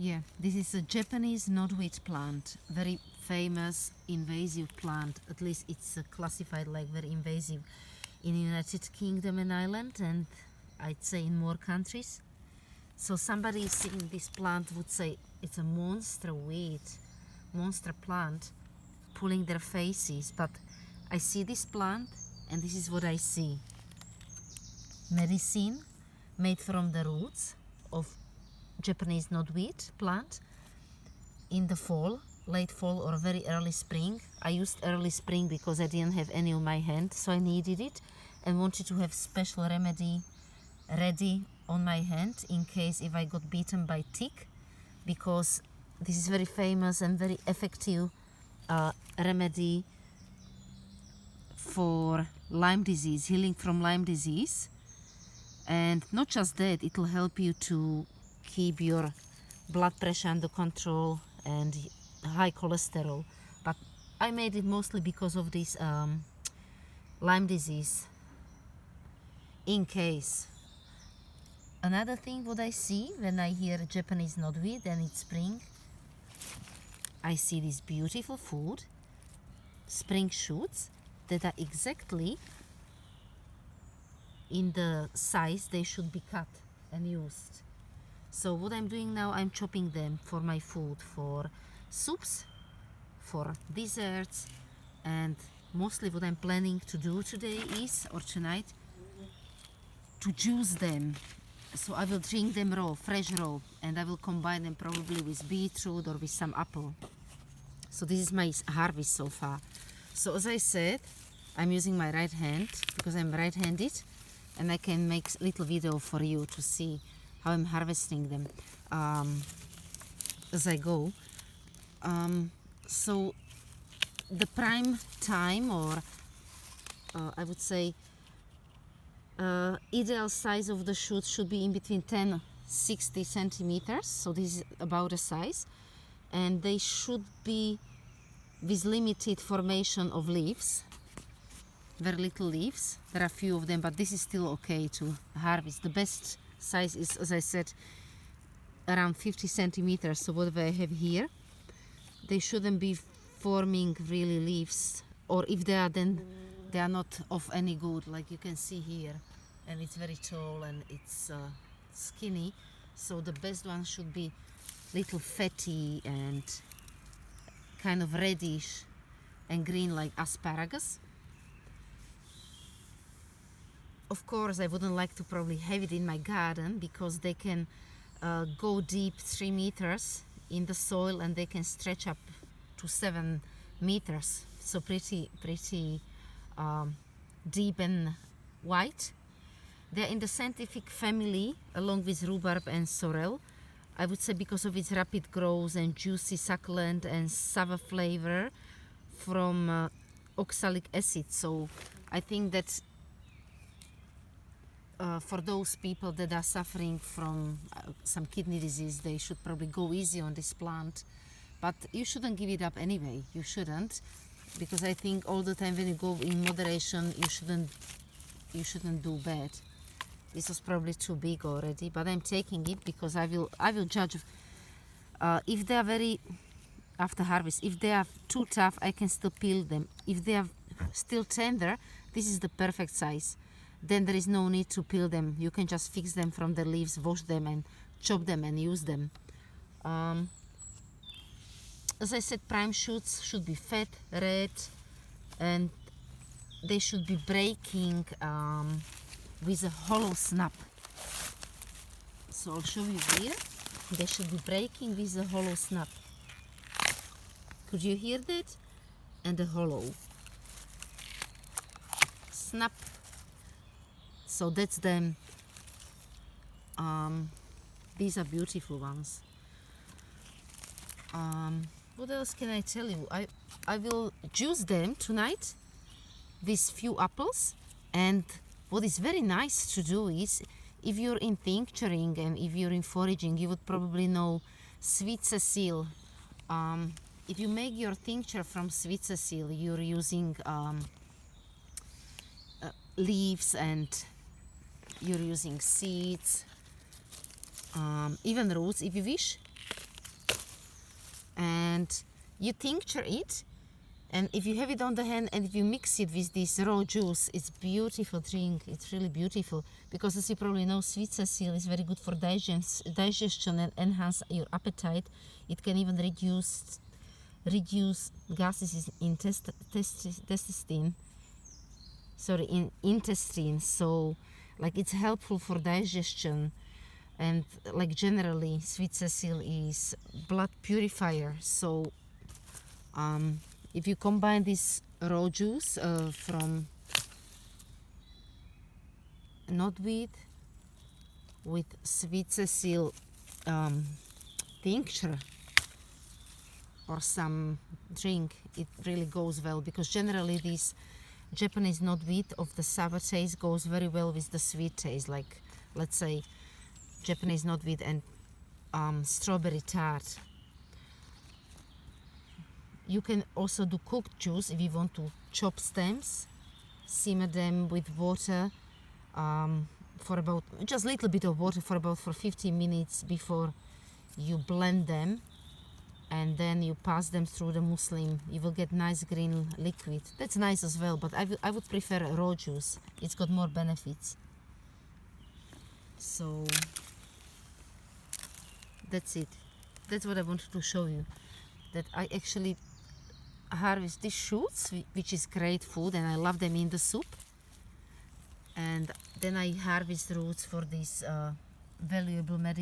Yeah, this is a Japanese knotweed plant, very famous invasive plant. At least it's classified like very invasive in the United Kingdom and Ireland, and I'd say in more countries. So somebody seeing this plant would say it's a monster weed, monster plant, pulling their faces. But I see this plant, and this is what I see: medicine made from the roots of Japanese knotweed plant in the fall, late fall or very early spring. I used early spring because I didn't have any on my hand, so I needed it and wanted to have special remedy ready on my hand in case if I got bitten by tick, because this is very famous and very effective remedy for Lyme disease, healing from Lyme disease. And not just that, it will help you to keep your blood pressure under control and high cholesterol. But I made it mostly because of this Lyme disease, in case. Another thing what I see when I hear Japanese knotweed and it's spring, I see this beautiful food, spring shoots that are exactly in the size they should be cut and used. So what I'm doing now, I'm chopping them for my food, for soups, for desserts, and mostly what I'm planning to do today is, or tonight, to juice them. So I will drink them raw, fresh raw, and I will combine them probably with beetroot or with some apple. So this is my harvest so far. So as I said, I'm using my right hand because I'm right-handed, and I can make a little video for you to see how I'm harvesting them as I go. So the prime time, or I would say ideal size of the shoot should be in between 10-60 centimeters. So this is about a size, and they should be with limited formation of leaves, very little leaves. There are few of them, but this is still okay to harvest. The best size is, as I said, around 50 centimeters. So whatever I have here, they shouldn't be forming really leaves, or if they are, then they are not of any good, like you can see here. And it's very tall and it's skinny, so the best one should be little fatty and kind of reddish and green like asparagus. Of course, I wouldn't like to probably have it in my garden because they can go deep 3 meters in the soil, and they can stretch up to 7 meters. So pretty deep and wide. They're in the scientific family along with rhubarb and sorrel. I would say because of its rapid growth and juicy, succulent and sour flavor from oxalic acid. So I think that for those people that are suffering from some kidney disease, they should probably go easy on this plant. But you shouldn't give it up anyway. You shouldn't, because I think all the time when you go in moderation, you shouldn't do bad. This was probably too big already, but I'm taking it because I will judge if they are very, after harvest, if they are too tough, I can still peel them. If they are still tender, this is the perfect size. Then there is no need to peel them. You can just fix them from the leaves, wash them and chop them and use them. As I said, prime shoots should be fat, red, and they should be breaking with a hollow snap. So I'll show you here. They should be breaking with a hollow snap. Could you hear that? And a hollow snap. So that's them. These are beautiful ones. What else can I tell you? I will juice them tonight with few apples. And what is very nice to do is, if you're in tincturing and if you're in foraging, you would probably know sweet cecile. If you make your tincture from sweet cecile, you're using leaves, and you're using seeds, even roots if you wish. and you tincture it. And if you have it on the hand and if you mix it with this raw juice, it's beautiful drink. It's really beautiful because, as you probably know, sweet sesame is very good for digestion and enhance your appetite. It can even reduce gases in intestine. So, like, it's helpful for digestion, and like generally, sweet sesame is blood purifier. So, if you combine this raw juice from knotweed with sweet sesame tincture or some drink, it really goes well, because generally this Japanese knotweed of the sour taste goes very well with the sweet taste, like let's say Japanese knotweed and strawberry tart. You can also do cooked juice if you want to chop stems, simmer them with water for about, just a little bit of water for 15 minutes before you blend them, and then you pass them through the muslin. You will get nice green liquid. That's nice as well, but I would prefer raw juice. It's got more benefits. So that's it. That's what I wanted to show you, that I actually harvest these shoots, which is great food, and I love them in the soup. And then I harvest roots for this valuable medicine.